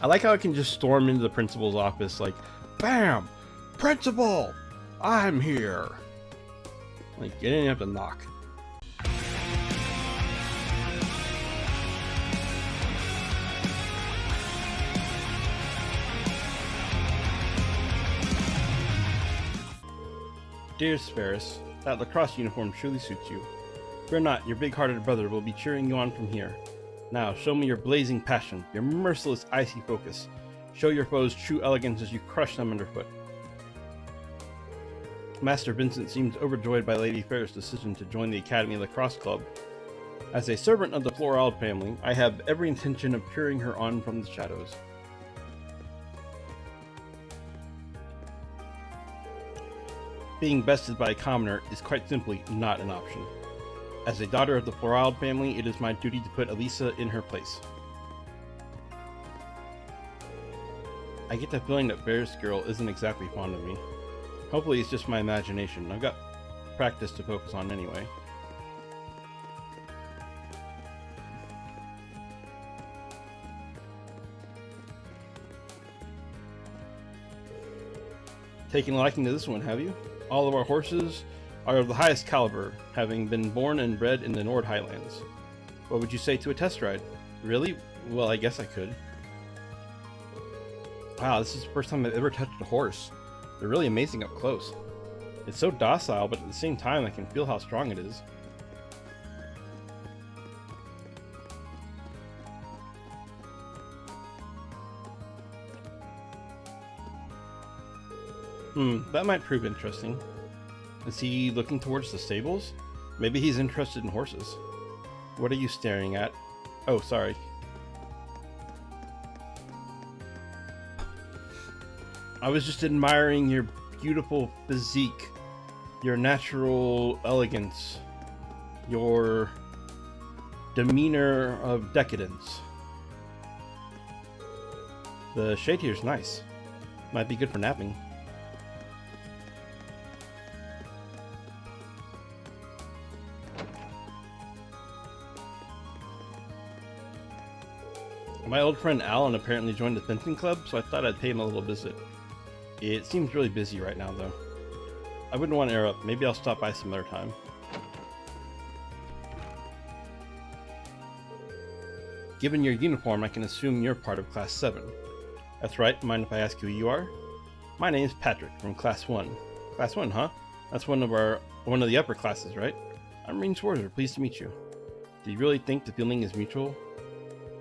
I like how I can just storm into the principal's office like, BAM! Principal! I'm here! Like, you didn't have to knock. Dear Sparus, that lacrosse uniform truly suits you. Fear not, your big-hearted brother will be cheering you on from here. Now, show me your blazing passion, your merciless icy focus. Show your foes true elegance as you crush them underfoot. Master Vincent seems overjoyed by Lady Fair's decision to join the Academy Lacrosse Club. As a servant of the Florald family, I have every intention of cheering her on from the shadows. Being bested by a commoner is quite simply not an option. As a daughter of the Florald family, it is my duty to put Elisa in her place. I get the feeling that Bear's girl isn't exactly fond of me. Hopefully it's just my imagination. I've got practice to focus on anyway. Taking a liking to this one, have you? All of our horses are of the highest caliber, having been born and bred in the Nord Highlands. What would you say to a test ride? Really? Well, I guess I could. Wow, this is the first time I've ever touched a horse. They're really amazing up close. It's so docile, but at the same time I can feel how strong it is. That might prove interesting. Is he looking towards the stables? Maybe he's interested in horses. What are you staring at? Oh, sorry. I was just admiring your beautiful physique, your natural elegance, your demeanor of decadence. The shade here's nice. Might be good for napping. My old friend Alan apparently joined the fencing club, so I thought I'd pay him a little visit. It seems really busy right now, though. I wouldn't want to interrupt. Maybe I'll stop by some other time. Given your uniform, I can assume you're part of Class 7. That's right. Mind if I ask who you are? My name's Patrick from Class 1. Class 1, huh? That's one of the upper classes, right? I'm Rean Schwarzer. Pleased to meet you. Do you really think the feeling is mutual?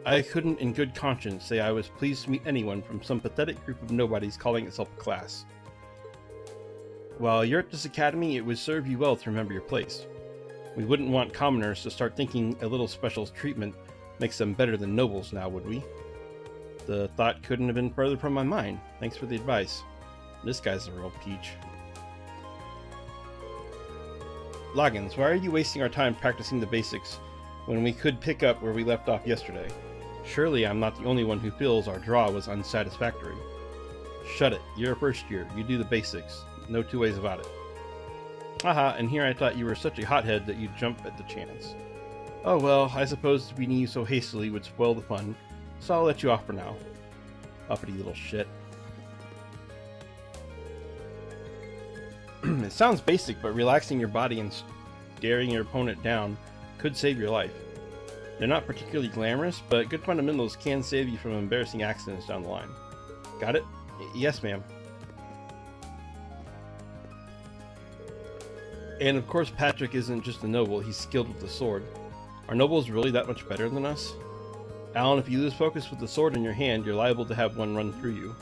I couldn't in good conscience say I was pleased to meet anyone from some pathetic group of nobodies calling itself a class. While you're at this academy, it would serve you well to remember your place. We wouldn't want commoners to start thinking a little special treatment makes them better than nobles now, would we? The thought couldn't have been further from my mind. Thanks for the advice. This guy's a real peach. Loggins, why are you wasting our time practicing the basics when we could pick up where we left off yesterday? Surely I'm not the only one who feels our draw was unsatisfactory. Shut it, you're a first year, you do the basics. No two ways about it. Haha, and here I thought you were such a hothead that you'd jump at the chance. Oh well, I suppose beating you so hastily would spoil the fun, so I'll let you off for now. Uppity little shit. It sounds basic, but relaxing your body and staring your opponent down could save your life. They're not particularly glamorous, but good fundamentals can save you from embarrassing accidents down the line. Got it? Yes, ma'am. And of course Patrick isn't just a noble, he's skilled with the sword. Are nobles really that much better than us? Alan, if you lose focus with the sword in your hand, you're liable to have one run through you.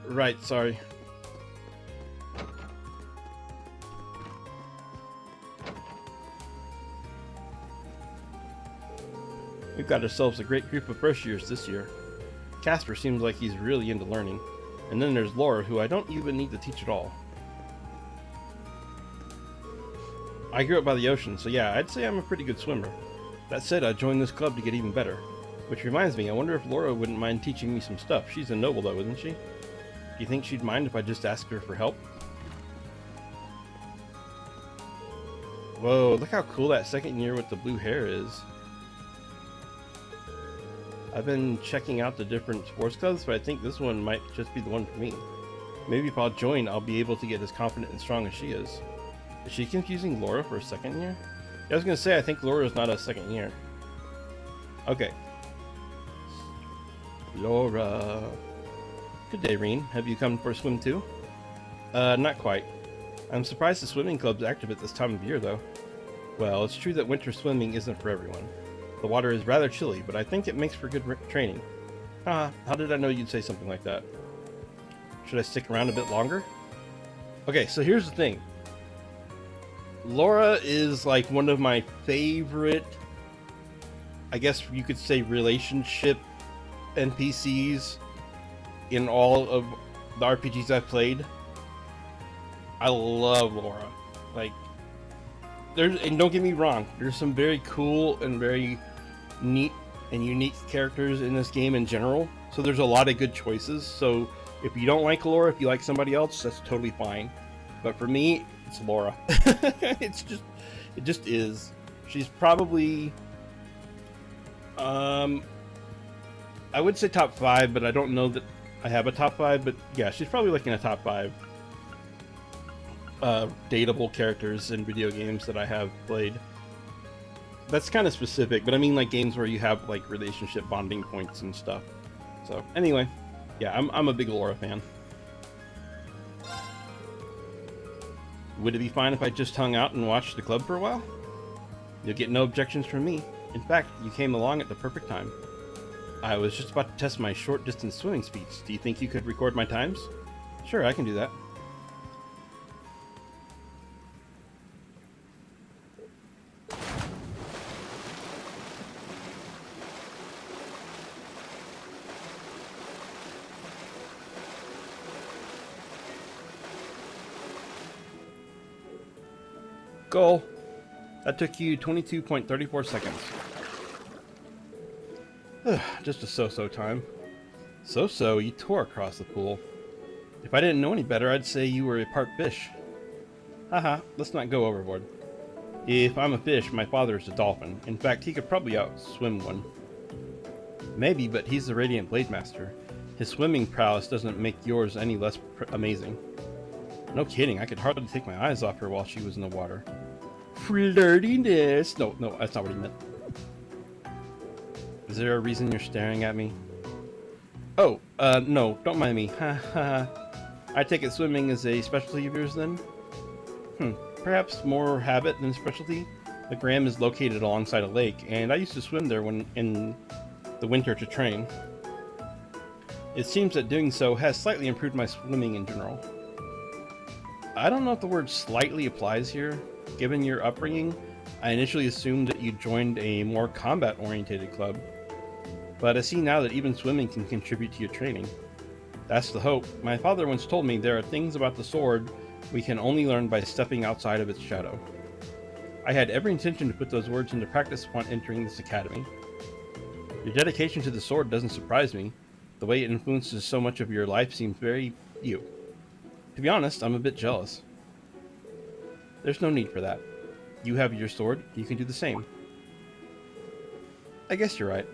Right, sorry. We've got ourselves a great group of first years this year. Casper seems like he's really into learning, and then there's Laura, who I don't even need to teach at all. I grew up by the ocean, so yeah, I'd say I'm a pretty good swimmer. That said, I joined this club to get even better. Which reminds me, I wonder if Laura wouldn't mind teaching me some stuff. She's a noble though, isn't she? Do you think she'd mind if I just asked her for help? Whoa, look how cool that second year with the blue hair is. I've been checking out the different sports clubs, but I think this one might just be the one for me. Maybe if I'll join, I'll be able to get as confident and strong as she is. Is she confusing Laura for a second year? Yeah, I was gonna say, I think Laura's not a second year. Okay. Laura. Good day, Rean. Have you come for a swim too? Not quite. I'm surprised the swimming club's active at this time of year, though. Well, it's true that winter swimming isn't for everyone. The water is rather chilly, but I think it makes for good training. How did I know you'd say something like that? Should I stick around a bit longer? Okay, so here's the thing. Laura is like one of my favorite, I guess you could say, relationship NPCs in all of the RPGs I've played. I love Laura. Like, and don't get me wrong, there's some very cool and very neat and unique characters in this game in general. So there's a lot of good choices. So if you don't like Laura, if you like somebody else, that's totally fine. But for me, it's Laura. It just is. She's probably, I would say top 5, but I don't know that I have a top 5. But yeah, she's probably like in a top 5 dateable characters in video games that I have played. That's kind of specific, but I mean like games where you have like relationship bonding points and stuff. So anyway, yeah, I'm a big Laura fan. Would it be fine if I just hung out and watched the club for a while? You'll get no objections from me. In fact, you came along at the perfect time. I was just about to test my short distance swimming speeds. Do you think you could record my times? Sure, I can do that. Goal. That took you 22.34 seconds. Just a so-so time. So-so, you tore across the pool. If I didn't know any better, I'd say you were a part fish. Haha, let's not go overboard. If I'm a fish, my father's a dolphin. In fact, he could probably outswim one. Maybe, but he's the Radiant Blade Master. His swimming prowess doesn't make yours any less amazing. No kidding, I could hardly take my eyes off her while she was in the water. Flirtiness! No, that's not what he meant. Is there a reason you're staring at me? Oh, no, don't mind me. Ha ha. I take it swimming is a specialty of yours then? Perhaps more habit than specialty. The Gram is located alongside a lake, and I used to swim there when in the winter to train. It seems that doing so has slightly improved my swimming in general. I don't know if the word slightly applies here. Given your upbringing, I initially assumed that you joined a more combat-oriented club. But I see now that even swimming can contribute to your training. That's the hope. My father once told me there are things about the sword we can only learn by stepping outside of its shadow. I had every intention to put those words into practice upon entering this academy. Your dedication to the sword doesn't surprise me. The way it influences so much of your life seems very you. To be honest, I'm a bit jealous. There's no need for that. You have your sword, you can do the same. I guess you're right.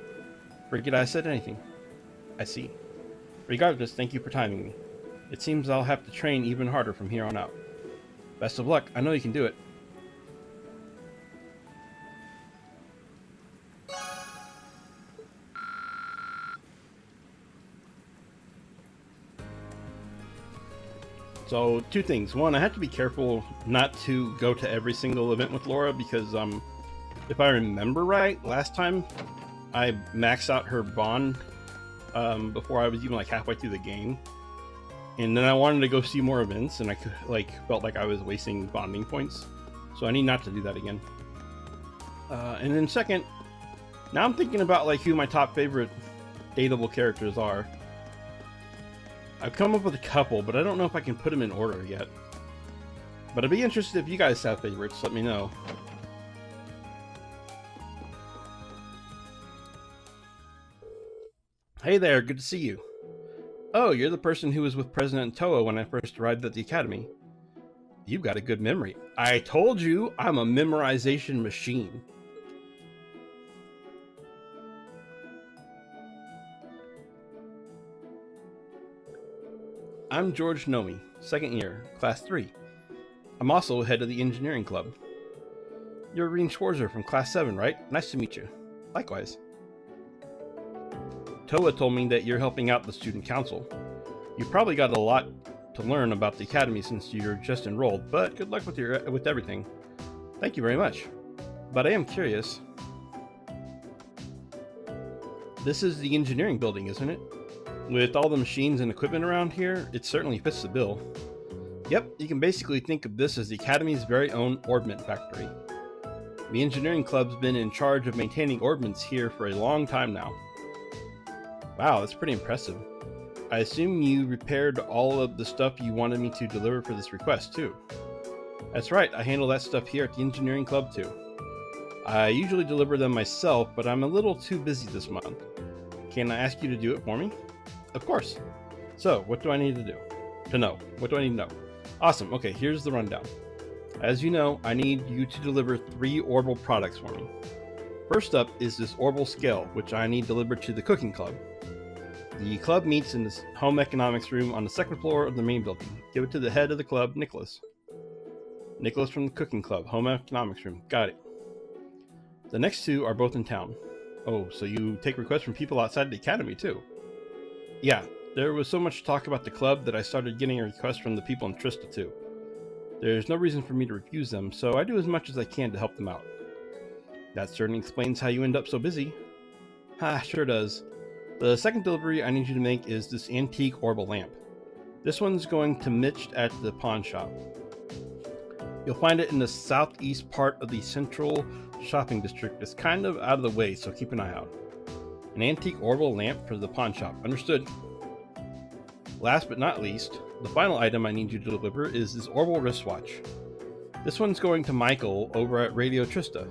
Forget I said anything. I see. Regardless, thank you for timing me. It seems I'll have to train even harder from here on out. Best of luck, I know you can do it. So, two things. One, I have to be careful not to go to every single event with Laura because, if I remember right, last time I maxed out her bond before I was even like halfway through the game, and then I wanted to go see more events, and I felt like I was wasting bonding points, so I need not to do that again. And then second, now I'm thinking about like who my top favorite dateable characters are. I've come up with a couple, but I don't know if I can put them in order yet. But I'd be interested if you guys have favorites. Let me know. Hey there, good to see you. Oh, you're the person who was with President Toa when I first arrived at the academy. You've got a good memory. I told you, I'm a memorization machine. I'm George Nomi, second year, class 3. I'm also head of the engineering club. You're Rean from class 7, right? Nice to meet you. Likewise. Toa told me that you're helping out the student council. You've probably got a lot to learn about the academy since you're just enrolled, but good luck with everything. Thank you very much. But I am curious. This is the engineering building, isn't it? With all the machines and equipment around here, it certainly fits the bill. Yep, you can basically think of this as the Academy's very own ordnance factory. The engineering club's been in charge of maintaining ordnance here for a long time now. Wow, that's pretty impressive. I assume you repaired all of the stuff you wanted me to deliver for this request, too. That's right, I handle that stuff here at the engineering club, too. I usually deliver them myself, but I'm a little too busy this month. Can I ask you to do it for me? Of course. So, what do I need to do? What do I need to know? Awesome, okay, here's the rundown. As you know, I need you to deliver 3 orbital products for me. First up is this orbital scale, which I need delivered to the cooking club. The club meets in this home economics room on the 2nd floor of the main building. Give it to the head of the club, Nicholas. Nicholas from the cooking club, home economics room. Got it. The next 2 are both in town. Oh, so you take requests from people outside the academy too? Yeah, there was so much talk about the club that I started getting requests from the people in Trista too. There's no reason for me to refuse them, so I do as much as I can to help them out. That certainly explains how you end up so busy. Ha, sure does. The second delivery I need you to make is this antique orbital lamp. This one's going to Mitch at the pawn shop. You'll find it in the southeast part of the central shopping district. It's kind of out of the way, so keep an eye out. An antique orbital lamp for the pawn shop. Understood. Last but not least, the final item I need you to deliver is this orbital wristwatch. This one's going to Michael over at Radio Trista.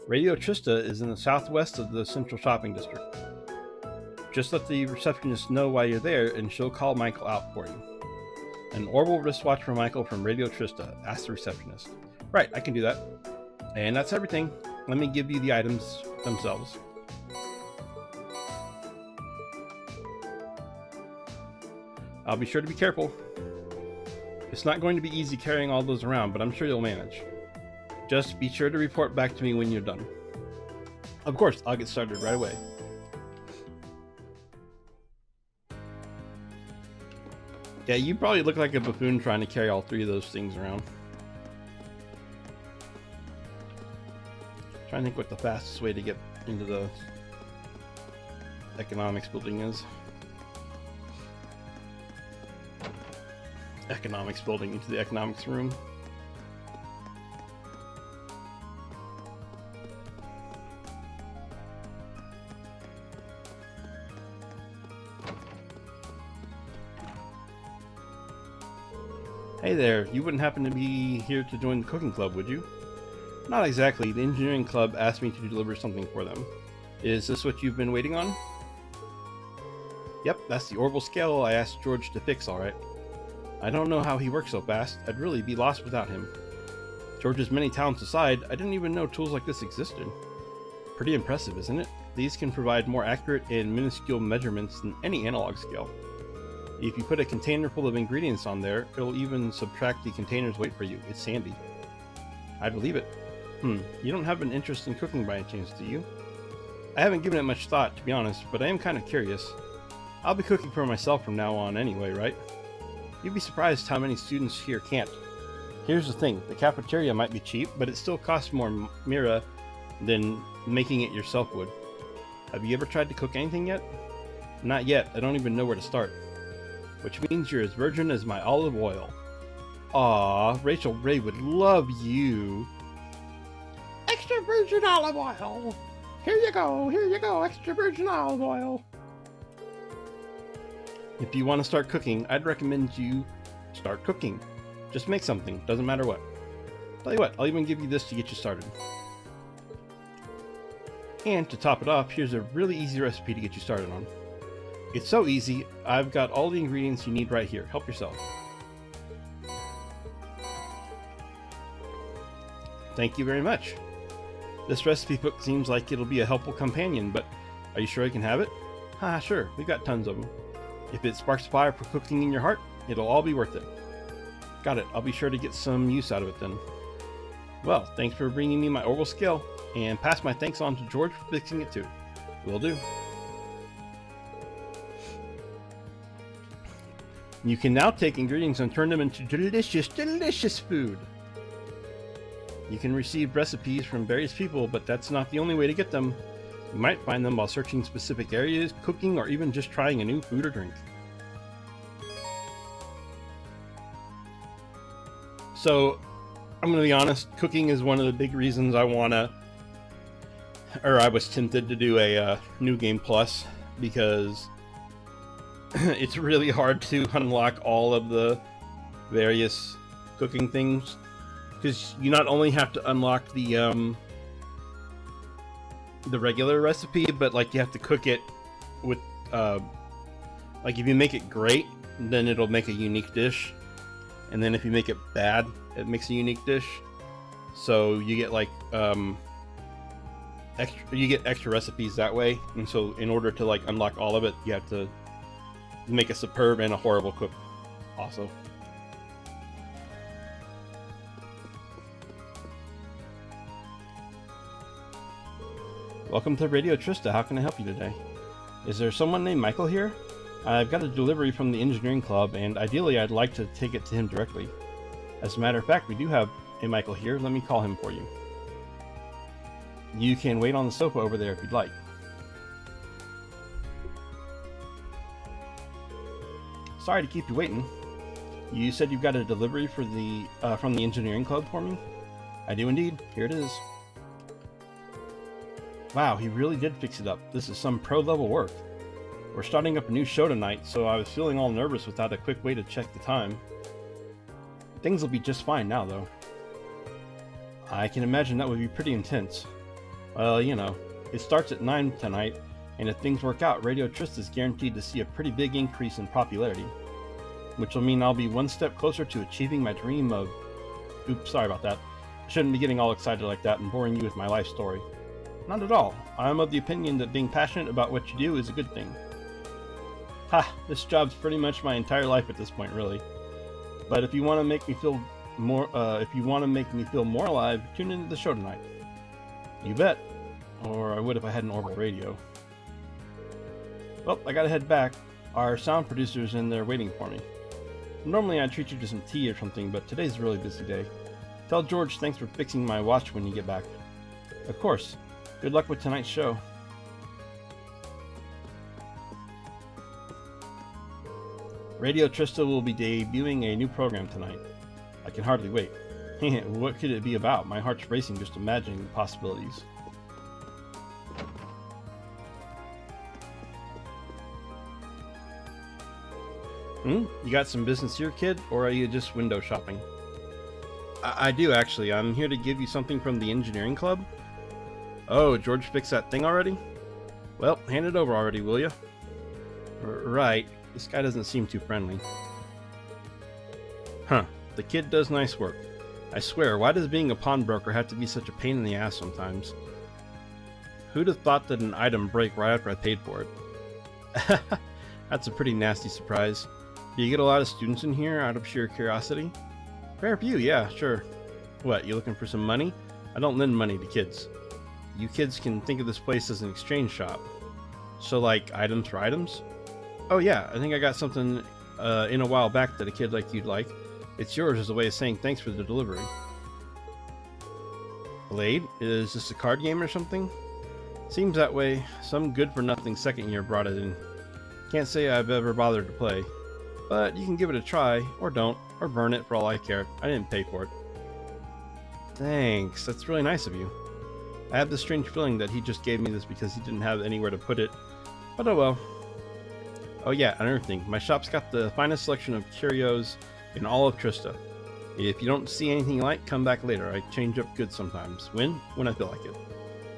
Radio Trista is in the southwest of the central shopping district. Just let the receptionist know why you're there and she'll call Michael out for you. An orbital wristwatch for Michael from Radio Trista. Ask the receptionist. Right, I can do that. And that's everything. Let me give you the items themselves. I'll be sure to be careful. It's not going to be easy carrying all those around, but I'm sure you'll manage. Just be sure to report back to me when you're done. Of course, I'll get started right away. Yeah, you probably look like a buffoon trying to carry all 3 of those things around. Trying to think what the fastest way to get into the economics building is. Economics building into the economics room. Hey there, you wouldn't happen to be here to join the cooking club, would you? Not exactly. The engineering club asked me to deliver something for them. Is this what you've been waiting on? Yep, that's the orbital scale I asked George to fix, alright. I don't know how he works so fast. I'd really be lost without him. George's many talents aside, I didn't even know tools like this existed. Pretty impressive, isn't it? These can provide more accurate and minuscule measurements than any analog scale. If you put a container full of ingredients on there, it'll even subtract the container's weight for you. It's handy. I believe it. You don't have an interest in cooking by any chance, do you? I haven't given it much thought, to be honest, but I am kind of curious. I'll be cooking for myself from now on anyway, right? You'd be surprised how many students here can't. Here's the thing, the cafeteria might be cheap, but it still costs more Mira than making it yourself would. Have you ever tried to cook anything yet? Not yet, I don't even know where to start. Which means you're as virgin as my olive oil. Aw, Rachel Ray would love you. Extra virgin olive oil. Here you go, extra virgin olive oil. If you want to start cooking, I'd recommend you start cooking. Just make something, doesn't matter what. Tell you what, I'll even give you this to get you started. And to top it off, here's a really easy recipe to get you started on. It's so easy, I've got all the ingredients you need right here. Help yourself. Thank you very much. This recipe book seems like it'll be a helpful companion, but are you sure I can have it? Sure, we've got tons of them. If it sparks fire for cooking in your heart, It'll all be worth it. Got it. I'll be sure to get some use out of it then. Well, thanks for bringing me my oral skill, and pass my thanks on to George for fixing it too. Will do. You can now take ingredients and turn them into delicious, delicious food. You can receive recipes from various people, but that's not the only way to get them. You might find them while searching specific areas, cooking, or even just trying a new food or drink. So, I'm going to be honest, cooking is one of the big reasons I was tempted to do a New Game Plus, because it's really hard to unlock all of the various cooking things, because you not only have to unlock the regular recipe, but like you have to cook it with like if you make it great, then it'll make a unique dish, and then if you make it bad, it makes a unique dish. So you get like extra recipes that way, and so in order to like unlock all of it, you have to make a superb and a horrible cook also. Welcome to Radio Trista. How can I help you today? Is there someone named Michael here? I've got a delivery from the engineering club, and ideally I'd like to take it to him directly. As a matter of fact, we do have a Michael here. Let me call him for you. You can wait on the sofa over there if you'd like. Sorry to keep you waiting. You said you've got a delivery for the from the engineering club for me? I do indeed. Here it is. Wow, he really did fix it up. This is some pro-level work. We're starting up a new show tonight, so I was feeling all nervous without a quick way to check the time. Things will be just fine now, though. I can imagine that would be pretty intense. Well, you know, it starts at 9 tonight, and if things work out, Radio Trista is guaranteed to see a pretty big increase in popularity, which will mean I'll be one step closer to achieving my dream of... Oops, sorry about that. I shouldn't be getting all excited like that and boring you with my life story. Not at all. I'm of the opinion that being passionate about what you do is a good thing. Ha! This job's pretty much my entire life at this point, really. But if you want to make me feel more, more alive, tune into the show tonight. You bet. Or I would if I had an orbital radio. Well, I gotta head back. Our sound producer's in there waiting for me. Normally I'd treat you to some tea or something, but today's a really busy day. Tell George thanks for fixing my watch when you get back. Of course. Good luck with tonight's show. Radio Trista will be debuting a new program tonight. I can hardly wait. What could it be about? My heart's racing just imagining the possibilities. You got some business here, kid? Or are you just window shopping? I do, actually. I'm here to give you something from the engineering club. Oh, George fixed that thing already? Well, hand it over already, will you? Right. This guy doesn't seem too friendly. Huh. The kid does nice work. I swear, why does being a pawnbroker have to be such a pain in the ass sometimes? Who'd have thought that an item break right after I paid for it? That's a pretty nasty surprise. Do you get a lot of students in here out of sheer curiosity? Fair few, yeah, sure. What, you looking for some money? I don't lend money to kids. You kids can think of this place as an exchange shop. So like, items for items? Oh yeah, I think I got something in a while back that a kid like you'd like. It's yours as a way of saying thanks for the delivery. Blade? Is this a card game or something? Seems that way. Some good-for-nothing second year brought it in. Can't say I've ever bothered to play. But you can give it a try, or don't, or burn it for all I care. I didn't pay for it. Thanks, that's really nice of you. I have this strange feeling that he just gave me this because he didn't have anywhere to put it. But oh well. Oh yeah, another thing. My shop's got the finest selection of curios in all of Trista. If you don't see anything you like, come back later. I change up goods sometimes. When I feel like it.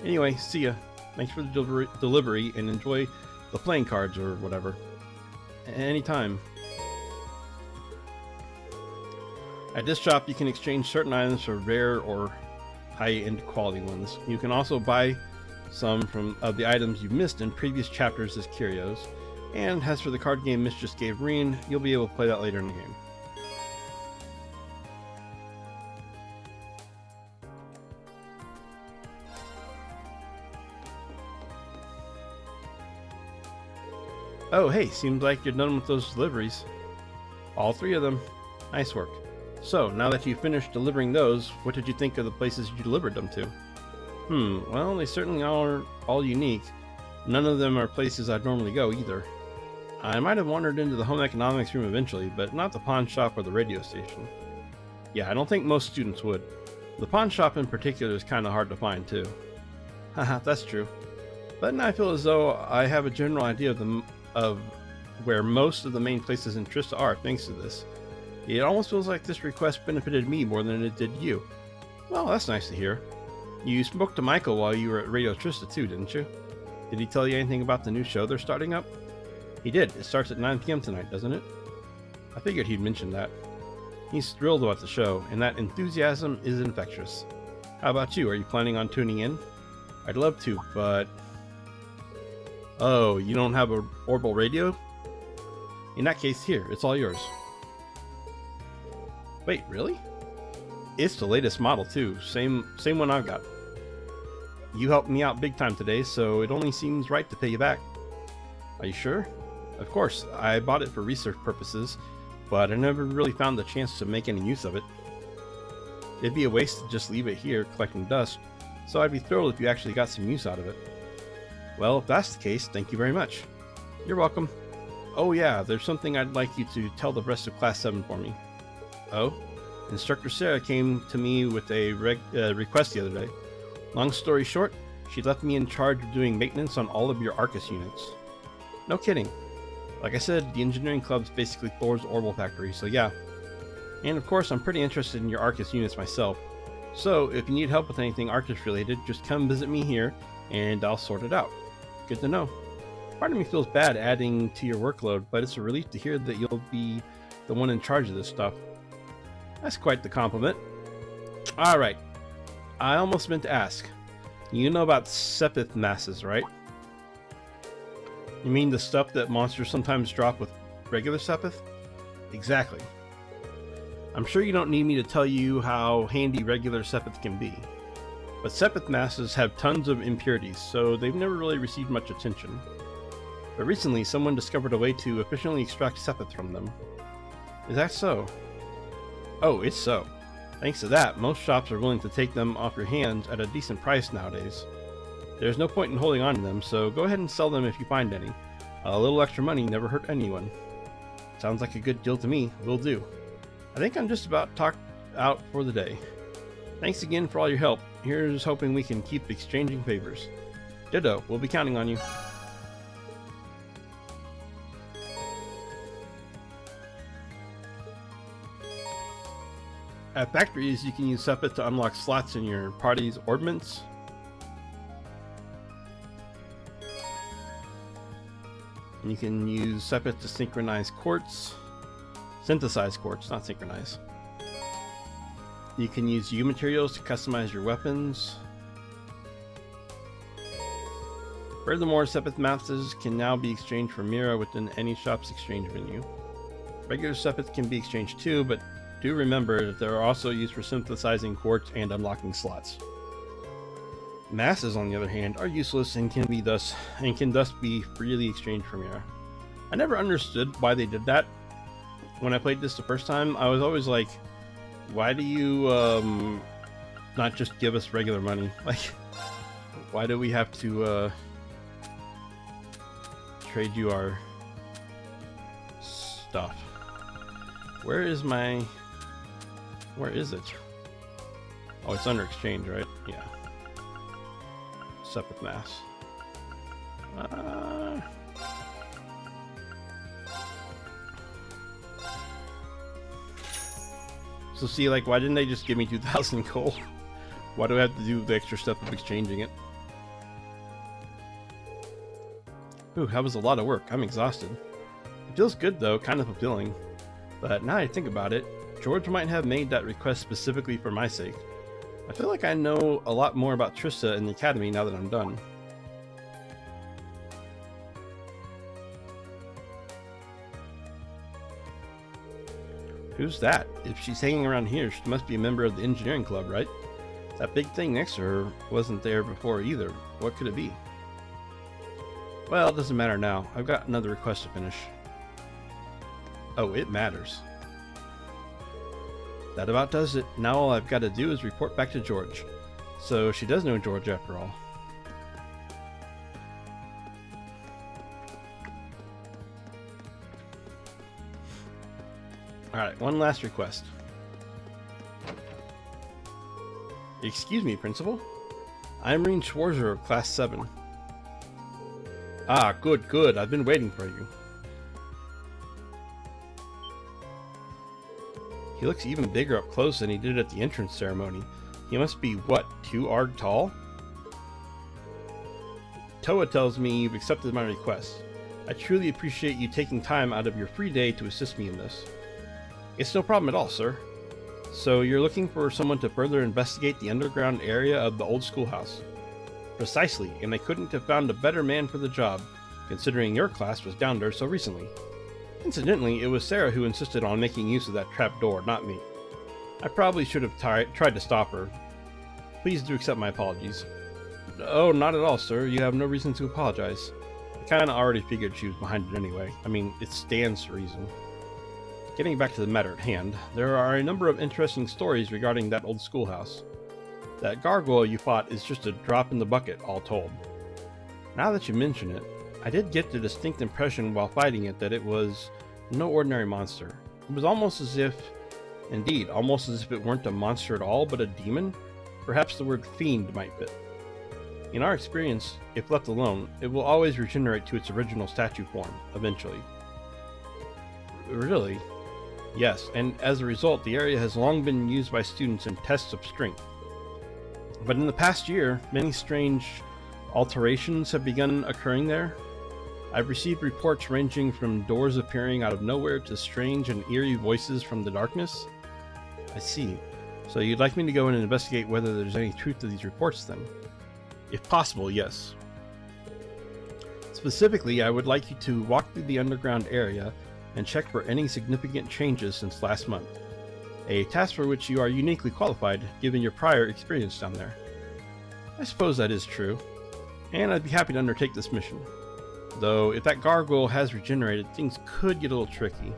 Anyway, see ya. Thanks for the delivery and enjoy the playing cards or whatever. Anytime. At this shop, you can exchange certain items for rare or high-end quality ones. You can also buy some of the items you've missed in previous chapters as curios, And as for the card game Miss just gave Rean, you'll be able to play that later in the game. Oh hey, seems like you're done with those deliveries. All 3 of them. Nice work. So, now that you've finished delivering those, what did you think of the places you delivered them to? Well, they certainly are all unique. None of them are places I'd normally go either. I might have wandered into the home economics room eventually, but not the pawn shop or the radio station. Yeah, I don't think most students would. The pawn shop in particular is kinda hard to find too. Haha, that's true. But now I feel as though I have a general idea of where most of the main places in Trista are thanks to this. It almost feels like this request benefited me more than it did you. Well, that's nice to hear. You spoke to Michael while you were at Radio Trista too, didn't you? Did he tell you anything about the new show they're starting up? He did. It starts at 9 p.m. tonight, doesn't it? I figured he'd mention that. He's thrilled about the show, and that enthusiasm is infectious. How about you? Are you planning on tuning in? I'd love to, but... Oh, you don't have a orbital radio? In that case, here, it's all yours. Wait, really? It's the latest model too, same one I've got. You helped me out big time today, so it only seems right to pay you back. Are you sure? Of course, I bought it for research purposes, but I never really found the chance to make any use of it. It'd be a waste to just leave it here collecting dust, so I'd be thrilled if you actually got some use out of it. Well, if that's the case, thank you very much. You're welcome. Oh yeah, there's something I'd like you to tell the rest of Class 7 for me. Oh? Instructor Sarah came to me with a request the other day. Long story short, she left me in charge of doing maintenance on all of your Arcus units. No kidding. Like I said, the engineering club's basically Thor's orbital factory, so yeah. And of course, I'm pretty interested in your Arcus units myself. So, if you need help with anything Arcus related, just come visit me here, and I'll sort it out. Good to know. Part of me feels bad adding to your workload, but it's a relief to hear that you'll be the one in charge of this stuff. That's quite the compliment. Alright, I almost meant to ask. You know about Sepith masses, right? You mean the stuff that monsters sometimes drop with regular Sepith? Exactly. I'm sure you don't need me to tell you how handy regular Sepith can be. But Sepith masses have tons of impurities, so they've never really received much attention. But recently, someone discovered a way to efficiently extract Sepith from them. Is that so? Oh, it's so. Thanks to that, most shops are willing to take them off your hands at a decent price nowadays. There's no point in holding on to them, so go ahead and sell them if you find any. A little extra money never hurt anyone. Sounds like a good deal to me. Will do. I think I'm just about talked out for the day. Thanks again for all your help. Here's hoping we can keep exchanging favors. Ditto, we'll be counting on you. At factories, you can use Sepith to unlock slots in your party's ordnance. And you can use Sepith to synchronize quartz. Synthesize quartz, not synchronize. You can use U materials to customize your weapons. Furthermore, Sepith masses can now be exchanged for Mira within any shop's exchange menu. Regular Sepith can be exchanged too, but do remember that they are also used for synthesizing quartz and unlocking slots. Masses, on the other hand, are useless and can thus be freely exchanged for Mira. I never understood why they did that. When I played this the first time, I was always like, why do you not just give us regular money? Like, why do we have to trade you our stuff? Where is it? Oh, it's under exchange, right? Yeah. Sepith mass. So see, like, why didn't they just give me 2,000 coal? Why do I have to do the extra step of exchanging it? Ooh, that was a lot of work. I'm exhausted. It feels good though, kind of fulfilling. But now I think about it, George might have made that request specifically for my sake. I feel like I know a lot more about Trista and the Academy now that I'm done. Who's that? If she's hanging around here, she must be a member of the engineering club, right? That big thing next to her wasn't there before either. What could it be? Well, it doesn't matter now. I've got another request to finish. Oh, it matters. That about does it. Now all I've got to do is report back to George. So she does know George after all. Alright, one last request. Excuse me, Principal. I'm Rean of Class 7. Ah, good, good. I've been waiting for you. He looks even bigger up close than he did at the entrance ceremony. He must be, what, 2 arg tall? Toa tells me you've accepted my request. I truly appreciate you taking time out of your free day to assist me in this. It's no problem at all, sir. So you're looking for someone to further investigate the underground area of the old schoolhouse. Precisely, and I couldn't have found a better man for the job, considering your class was down there so recently. Incidentally, it was Sarah who insisted on making use of that trap door, not me. I probably should have tried to stop her. Please do accept my apologies. Oh, not at all, sir. You have no reason to apologize. I kinda already figured she was behind it anyway. I mean, it stands to reason. Getting back to the matter at hand, there are a number of interesting stories regarding that old schoolhouse. That gargoyle you fought is just a drop in the bucket, all told. Now that you mention it, I did get the distinct impression while fighting it that it was no ordinary monster. It was almost as if it weren't a monster at all, but a demon. Perhaps the word fiend might fit. In our experience, if left alone, it will always regenerate to its original statue form, eventually. Really? Yes, and as a result, the area has long been used by students in tests of strength. But in the past year, many strange alterations have begun occurring there. I've received reports ranging from doors appearing out of nowhere to strange and eerie voices from the darkness. I see. So you'd like me to go in and investigate whether there's any truth to these reports then? If possible, yes. Specifically, I would like you to walk through the underground area and check for any significant changes since last month. A task for which you are uniquely qualified, given your prior experience down there. I suppose that is true, and I'd be happy to undertake this mission. Though, if that gargoyle has regenerated, things could get a little tricky.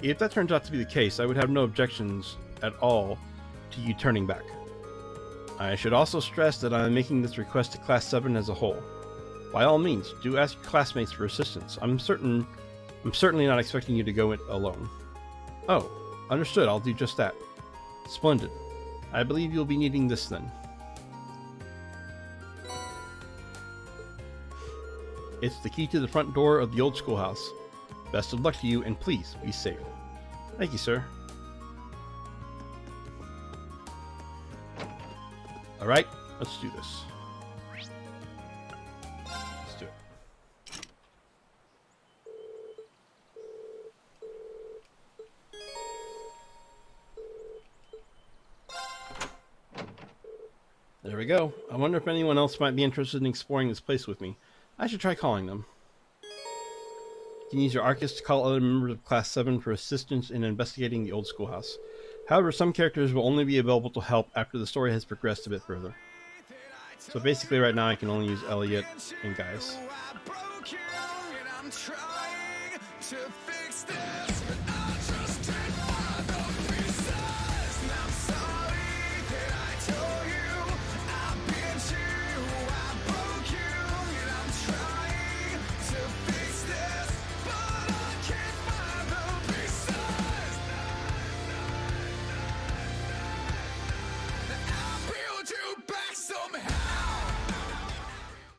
If that turns out to be the case, I would have no objections at all to you turning back. I should also stress that I am making this request to Class 7 as a whole. By all means, do ask your classmates for assistance. I'm certainly not expecting you to go it alone. Oh, understood, I'll do just that. Splendid. I believe you'll be needing this then. It's the key to the front door of the old schoolhouse. Best of luck to you, and please be safe. Thank you, sir. Alright, let's do this. Let's do it. There we go. I wonder if anyone else might be interested in exploring this place with me. I should try calling them. You can use your Arcus to call other members of Class 7 for assistance in investigating the old schoolhouse. However, some characters will only be available to help after the story has progressed a bit further. So basically right now I can only use Elliot and Guys.